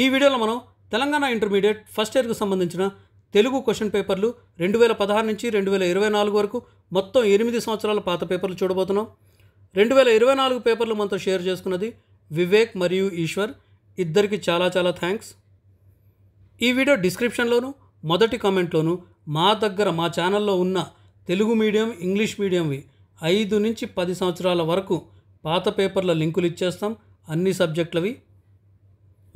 ఈ వీడియోలో మనం తెలంగాణ ఇంటర్మీడియట్ ఫస్ట్ ఇయర్కు సంబంధించిన తెలుగు క్వశ్చన్ పేపర్లు 2016 నుంచి 2024 వరకు మొత్తం 8 సంవత్సరాల పాత పేపర్లు చూడబోతున్నాం. 2024 పేపర్లు మనతో షేర్ చేసుకున్నది వివేక్ మరియు ఈశ్వర్. ఇద్దరికి చాలా చాలా థ్యాంక్స్. ఈ వీడియో డిస్క్రిప్షన్లోను మొదటి కామెంట్లోను మా ఛానల్లో ఉన్న తెలుగు మీడియం ఇంగ్లీష్ మీడియంవి 5 నుంచి 10 సంవత్సరాల వరకు పాత పేపర్ల లింకులు ఇచ్చేస్తాం. అన్ని సబ్జెక్టులవి.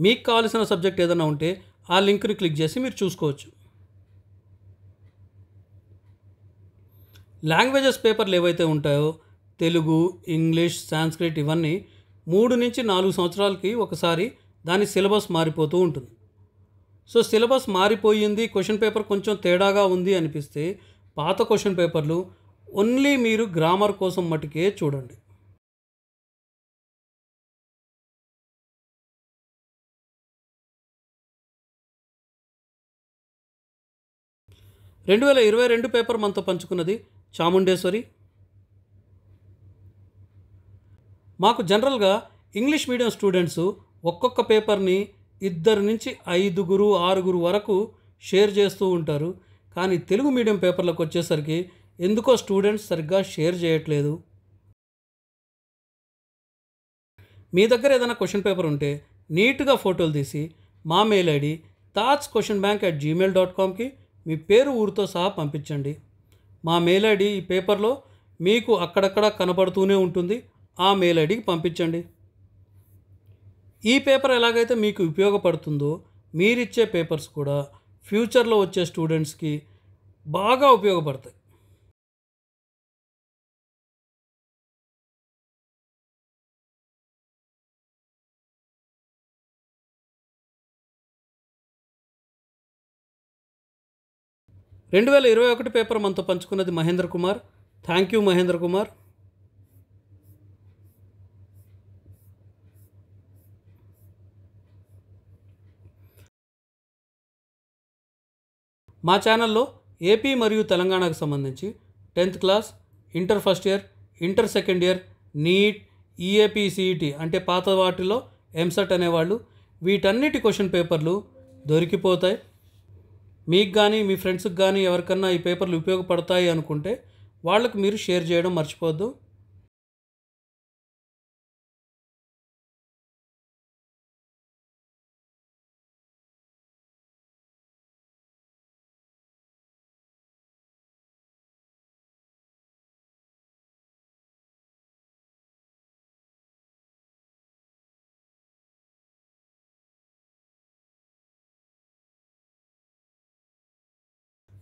మీకు కావాల్సిన సబ్జెక్ట్ ఏదైనా ఉంటే ఆ లింక్ని క్లిక్ చేసి మీరు చూసుకోవచ్చు. లాంగ్వేజెస్ పేపర్లు ఏవైతే ఉంటాయో తెలుగు, ఇంగ్లీష్, సాంస్క్రిట్ ఇవన్నీ 3 నుంచి 4 సంవత్సరాలకి ఒకసారి దాని సిలబస్ మారిపోతూ ఉంటుంది. సో సిలబస్ మారిపోయింది, క్వశ్చన్ పేపర్ కొంచెం తేడాగా ఉంది అనిపిస్తే పాత క్వశ్చన్ పేపర్లు ఓన్లీ మీరు గ్రామర్ కోసం మటుకే చూడండి. రెండు 2022 పేపర్ మనతో పంచుకున్నది చాముండేశ్వరి. మాకు జనరల్గా ఇంగ్లీష్ మీడియం స్టూడెంట్స్ ఒక్కొక్క పేపర్ని 2 నుంచి 5, 6 వరకు షేర్ చేస్తూ ఉంటారు. కానీ తెలుగు మీడియం పేపర్లకు వచ్చేసరికి ఎందుకో స్టూడెంట్స్ సరిగ్గా షేర్ చేయట్లేదు. మీ దగ్గర ఏదైనా క్వశ్చన్ పేపర్ ఉంటే నీట్గా ఫోటోలు తీసి మా మెయిల్ ఐడి thoughtsquestionbank@gmail.comకి మీ పేరు ఊరితో సహా పంపించండి. మా మెయిల్ ఐడి ఈ పేపర్లో మీకు అక్కడక్కడ కనపడుతూనే ఉంటుంది. ఆ మెయిల్ ఐడికి పంపించండి. ఈ పేపర్ ఎలాగైతే మీకు ఉపయోగపడుతుందో మీరిచ్చే పేపర్స్ కూడా ఫ్యూచర్లో వచ్చే స్టూడెంట్స్కి బాగా ఉపయోగపడతాయి. రెండు 2021 పేపర్ మనతో పంచుకున్నది మహేంద్ర కుమార్. Thank you Mahendra Kumar. మా ఛానల్లో ఏపీ మరియు తెలంగాణకు సంబంధించి 10th class, inter first year, inter second year, NEET, EAP, CET అంటే పాత వాటిలో ఎంసెట్ అనేవాళ్ళు వీటన్నిటి క్వశ్చన్ పేపర్లు దొరికిపోతాయి. మీకు కానీ మీ ఫ్రెండ్స్కి కానీ ఎవరికన్నా ఈ పేపర్లు ఉపయోగపడతాయి అనుకుంటే వాళ్ళకు మీరు షేర్ చేయడం మర్చిపోవద్దు.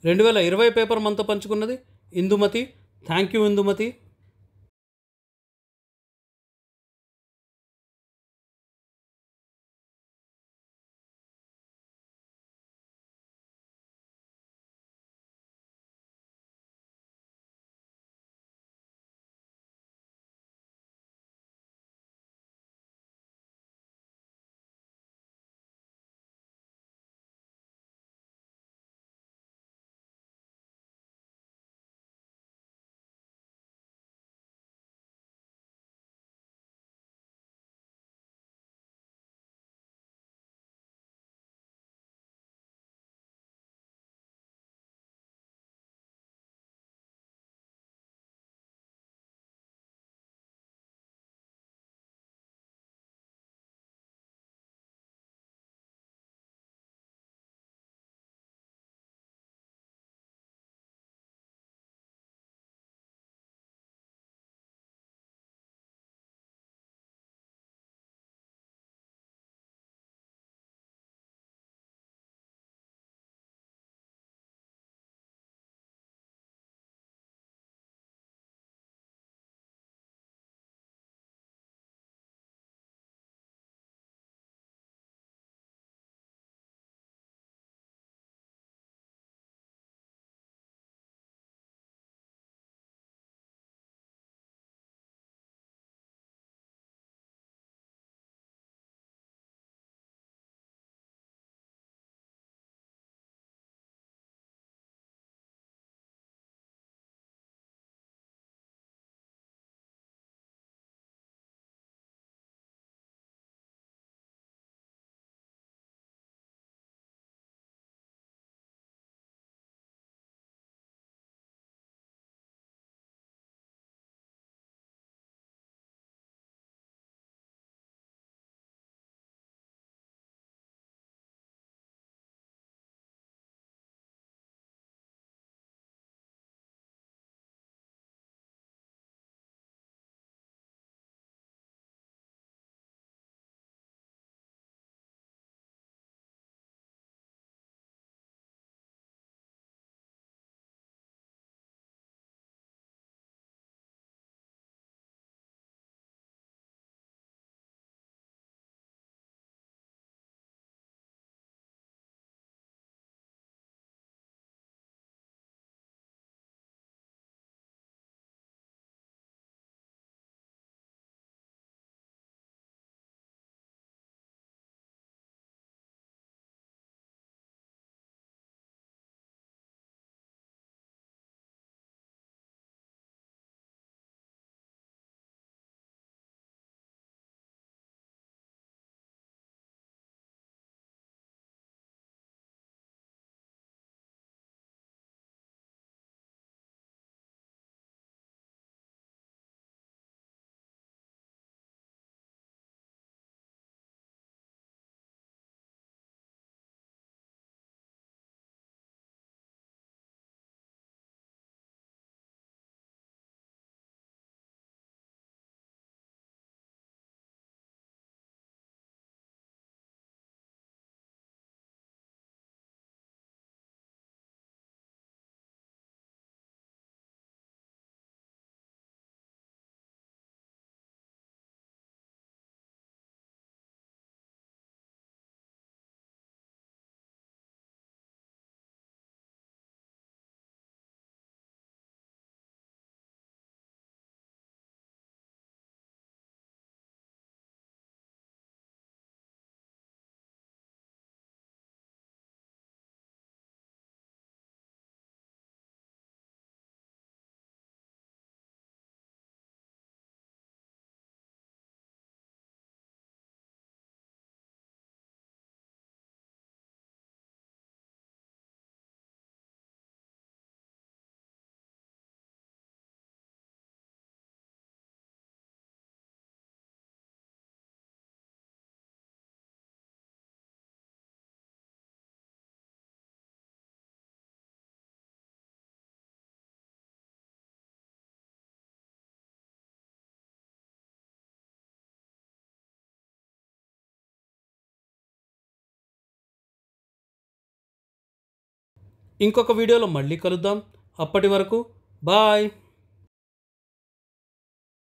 రెండు 2020 పేపర్ మనతో పంచుకున్నది ఇందుమతి. Thank you Indumathi. ఇంకొక వీడియోలో మళ్ళీ కలుద్దాం. అప్పటి వరకు బాయ్.